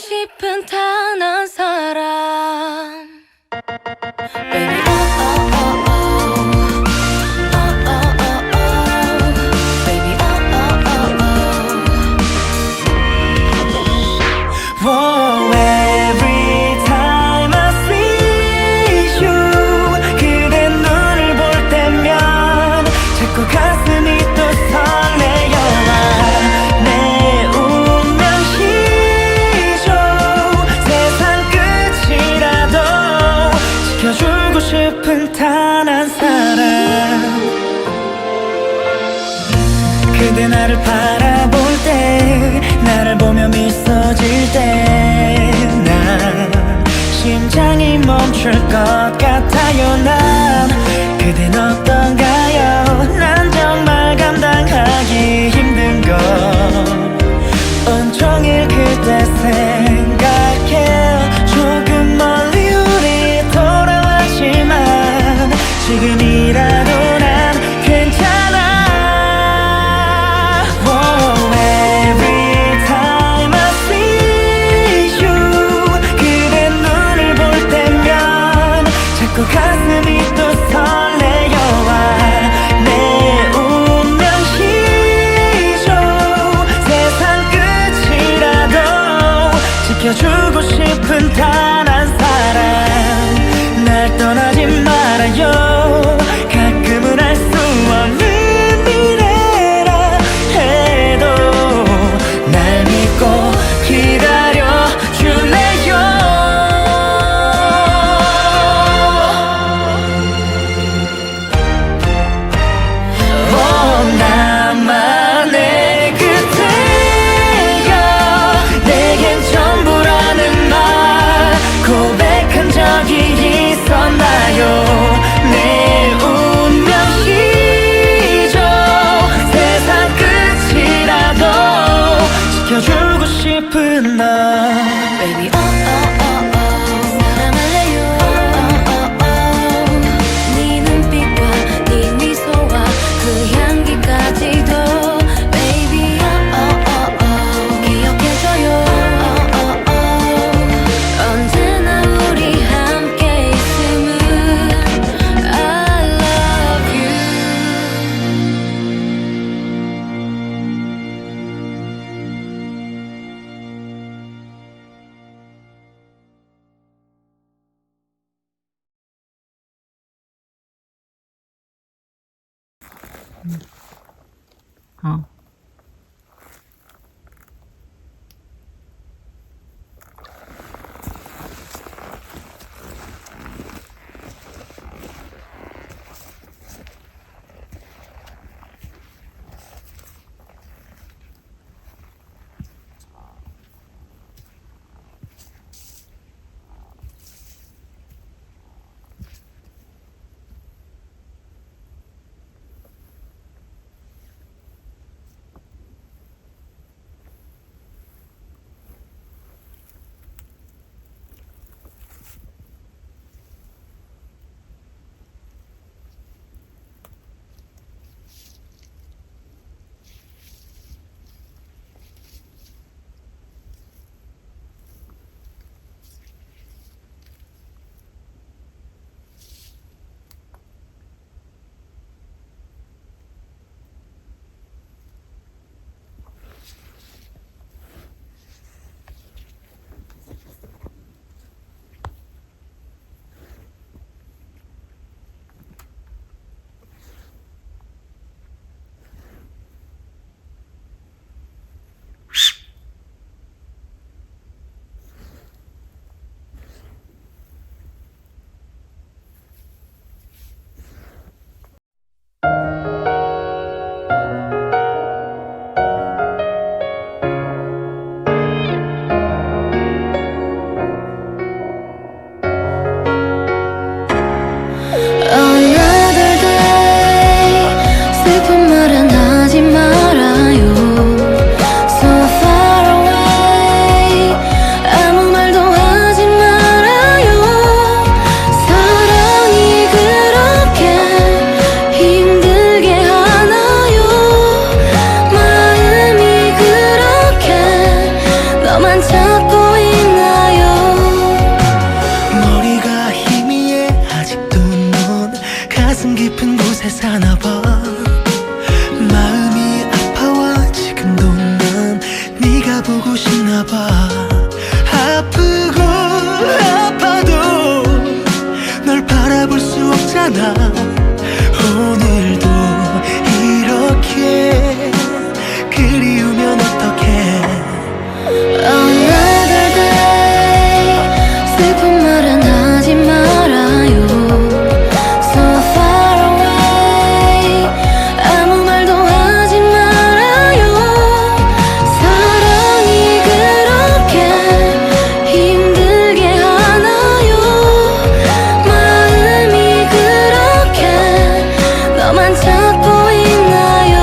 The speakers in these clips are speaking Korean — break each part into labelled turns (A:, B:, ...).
A: 싶은 단 한 사람 그대 나를 바라볼 때 나를 보며 미소 질 때 난 심장이 멈출 것 같아요 난 그댄 어떤가요 난 정말 감당하기 힘든 건 온종일 그대 생각해 조금 멀리 우리 돌아왔지만 지금이라도 난 괜찮아 oh, 지켜주고 싶은 단 한 사람 날 떠나지 말아요 가끔은 알 수 없는 미래라 해도 날 믿고 기다려줄래요 나만의 그때가 내겐 전부라는 말 고백한 적이 있었나요 내 운명이죠 세상 끝이라도 지켜주고 싶은 너
B: Baby 사랑할래요 네 눈빛과 네 미소와 그 향기까지도 Baby 기억해줘요 언제나 우리 함께 있음을 I love you
C: 어.
B: Another day 슬픈 말은 하지 말아요 So far away 아무 말도 하지 말아요 사랑이 그렇게 힘들게 하나요 마음이 그렇게 너만 찾고 있나요
A: 머리가 희미해 아직도 넌 가슴 깊은 곳에 사나봐 마음이 아파와 지금도 난 네가 보고 싶나봐 아프고 아파도 널 바라볼 수 없잖아 오늘도 이렇게 그리우면 어떡해
B: Another day 슬픈 말은 하지 말아요 So far away 아무 말도 하지 말아요 사랑이 그렇게 힘들게 하나요 마음이 그렇게 너만 찾고 있나요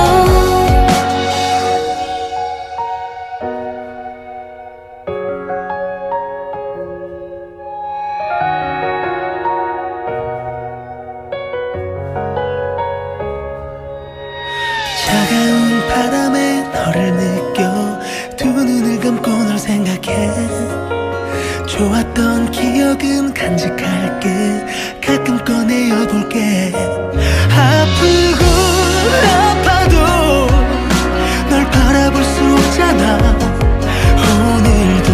A: 차가운 바람에 너를 느껴 두 눈을 감고 널 생각해 좋았던 기억은 간직할게 가끔 꺼내어볼게 아프고 아파도 널 바라볼 수 없잖아 오늘도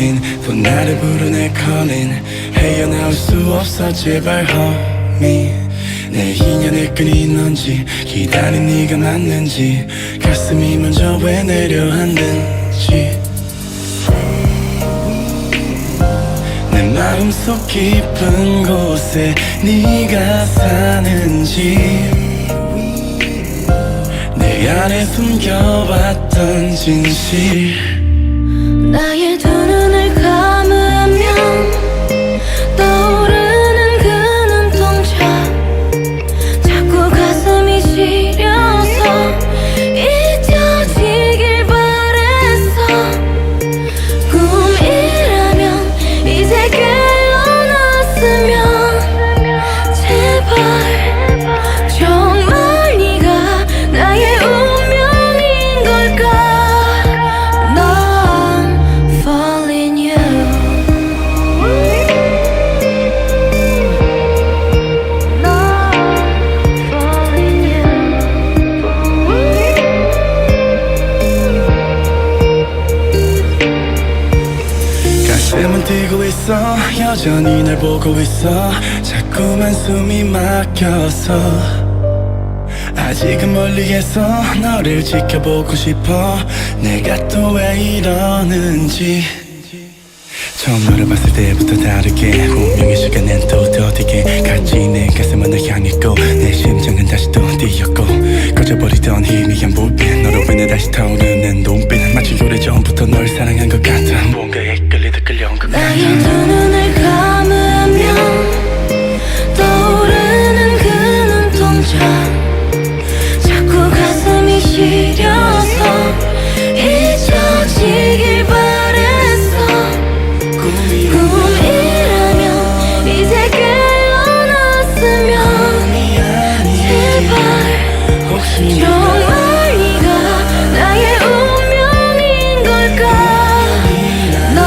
A: calling 또 나를 부르네 calling 헤어나올 수 없어 제발 homie 내 인연의 끈이 넌지 기다린 네가 맞는지 가슴이 먼저 왜 내려앉는지 내 마음속 깊은 곳에 네가 사는지 내 안에 숨겨왔던 진실
B: 나의 두 눈을 감으면 떠오르는 그 눈동자 자꾸 가슴이 시려서 잊혀지길 바랬어 꿈이라면 이제 깨어났으면 제발 정말 네가 나의 운명인 걸까 난 falling you 난 falling you
A: 가슴은 뛰고 있어 여전히 날 보고 있어 자꾸만 숨이 막혀서 아직은 멀리에서 너를 지켜보고 싶어 내가 또 왜 이러는지 처음 너를 봤을 때부터 다르게 운명의 시간엔 또 더디게 같이 내 가슴은 널 향했고 내 심장은 다시 또 뛰었고 꺼져버리던 희미한 불빛 너로 인해 다시 타오르는 눈빛 마치 오래전부터 널 사랑한 것 같아 뭔가에 끌리듯 끌려온 것 같아
B: 나의 두 눈을 감으면 떠오르는 그 눈동자 자꾸 가슴이 시려서 잊혀지길 바랬어 꿈이라면 이제 깨어났으면 제발
A: 혹시
B: 정말 네가 나의 운명인 걸까 난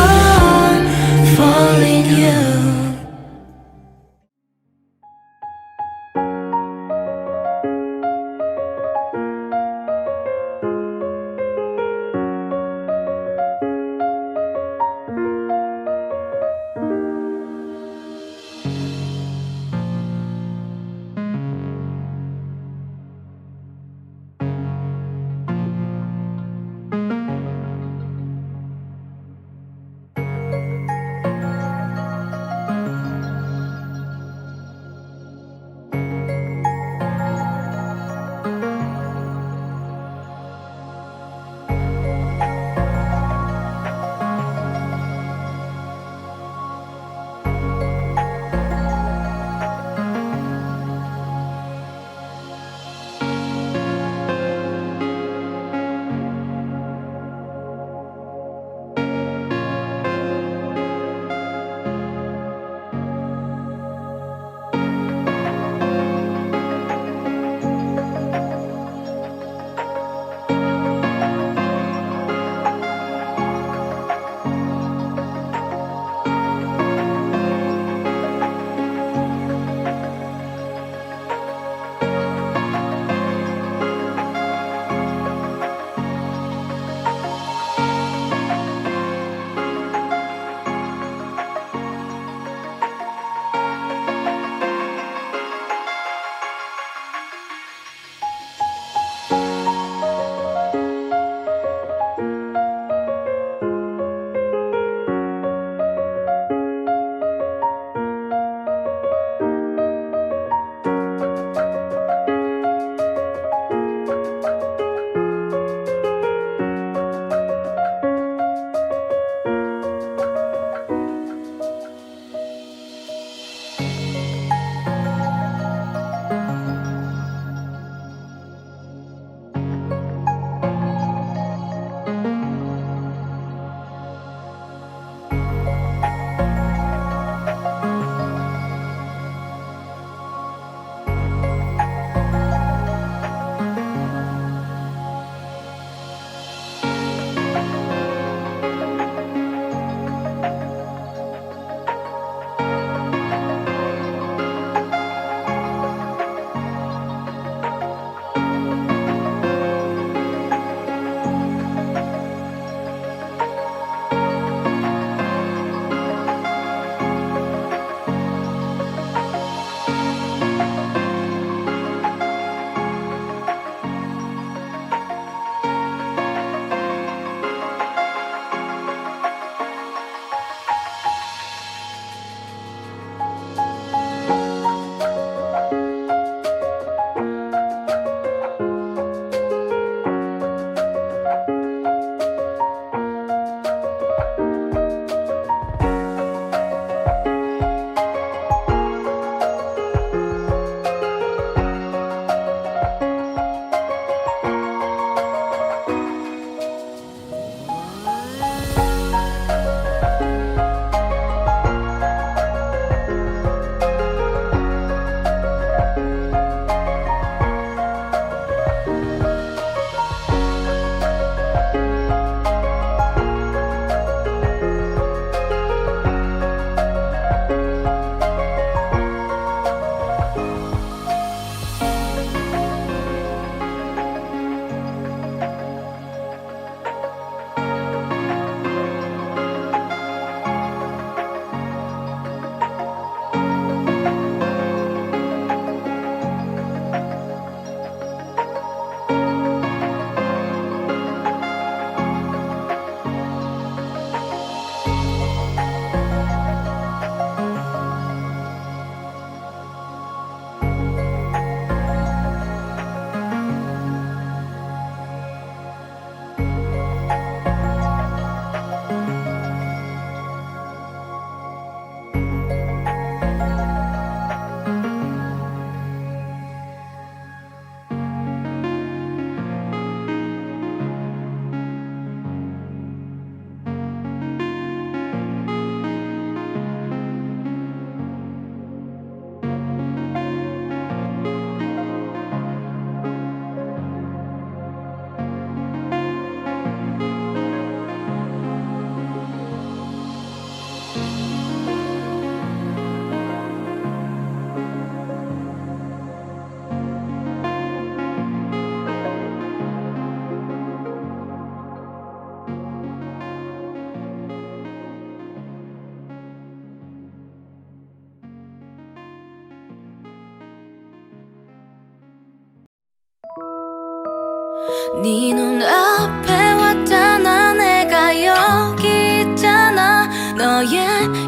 B: 네 눈앞에 왔잖아. 내가 여기 있잖아. 너의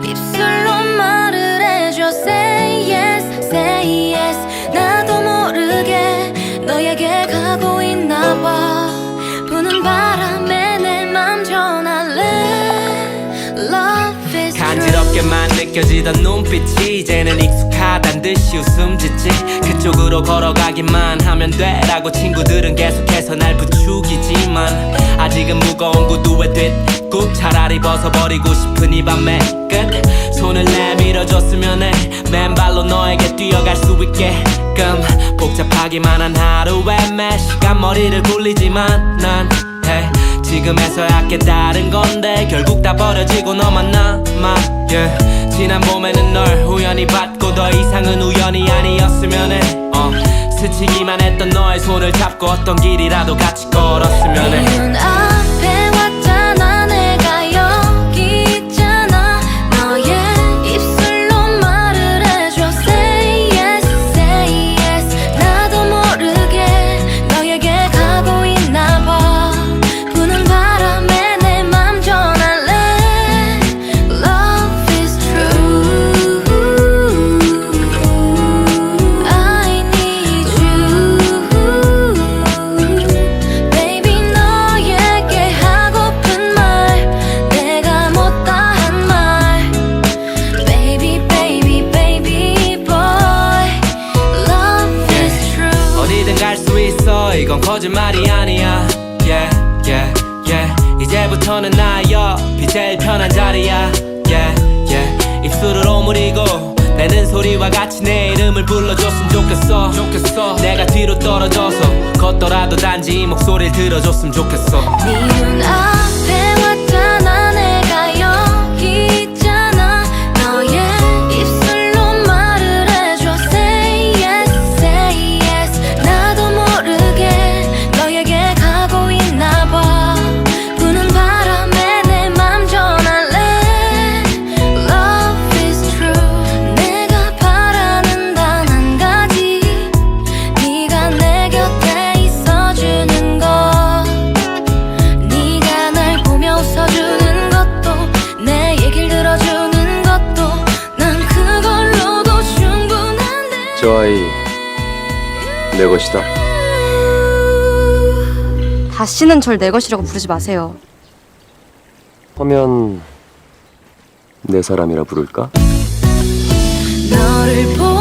B: 입술로 말을 해줘. Say yes, say yes. 나도 모르게 너에게 가고 있나봐. 부는 바람에 내 맘 전할래. Love is true.
C: 간지럽게만 느껴지던 눈빛이 이제는 익숙하단 듯이 웃음 짓지. 그쪽으로 걸어가기만 하면 돼라고 친구들은 계속해서 날 부추기지만 아직은 무거운 구두에 뒷굽 차라리 벗어버리고 싶은 이 밤의 끝. 손을 내밀어줬으면 해. 맨발로 너에게 뛰어갈 수 있게끔. 복잡하기만 한 하루에 매 시간 머리를 굴리지만 난 hey, 지금에서야 깨달은 건데 결국 다 버려지고 너만 남아 yeah. 지난 봄에는 널 우연히 봤고 더 이상은 우연이 아니었으면 해 스치기만 했던 너의 손을 잡고 어떤 길이라도 같이 걸었으면 해.
B: 네 눈앞에 왔잖아. 내가 여기 있잖아. 너의 입술로 말을 해줘. Say yes, say yes. 나도 모르게 너에게 가고 있나봐. 부는 바람에 내 맘 전할래. Love is true. I need you. Baby 너에게 하고픈 말 내가 못다 한 말. Baby baby baby boy. Love is true.
C: 어디든 갈 수 있어 이건 거짓말이 아니야 yeah, yeah, yeah. 이제부터는 나의 옆이 제일 편한 자리야 yeah, yeah. 입술을 오므리고 내는 소리와 같이 내 이름을 불러줬으면 좋겠어 내가 뒤로 떨어져서 걷더라도 단지 이 목소리를 들어줬으면 좋겠어.
B: 네 눈앞에 왔잖아. 내가 여기 있잖아. 너의 입술로 말을 해줘. Say yes, say yes. 나도 모르게 너에게 가고 있나봐. 부는 바람에 내 맘 전할래. Love is true. 내가 바라는 단 한 가지. 네가 내 곁에 있어주는 것. 네가 날 보며 웃어주는 것도 내 얘길 들어주는 것도 난 그걸로도 충분한데.
D: 저 아이 내 것이다.
E: 다시는 절 내 것이라고 부르지 마세요.
D: 하면 내 사람이라 부를까?
B: 너를 보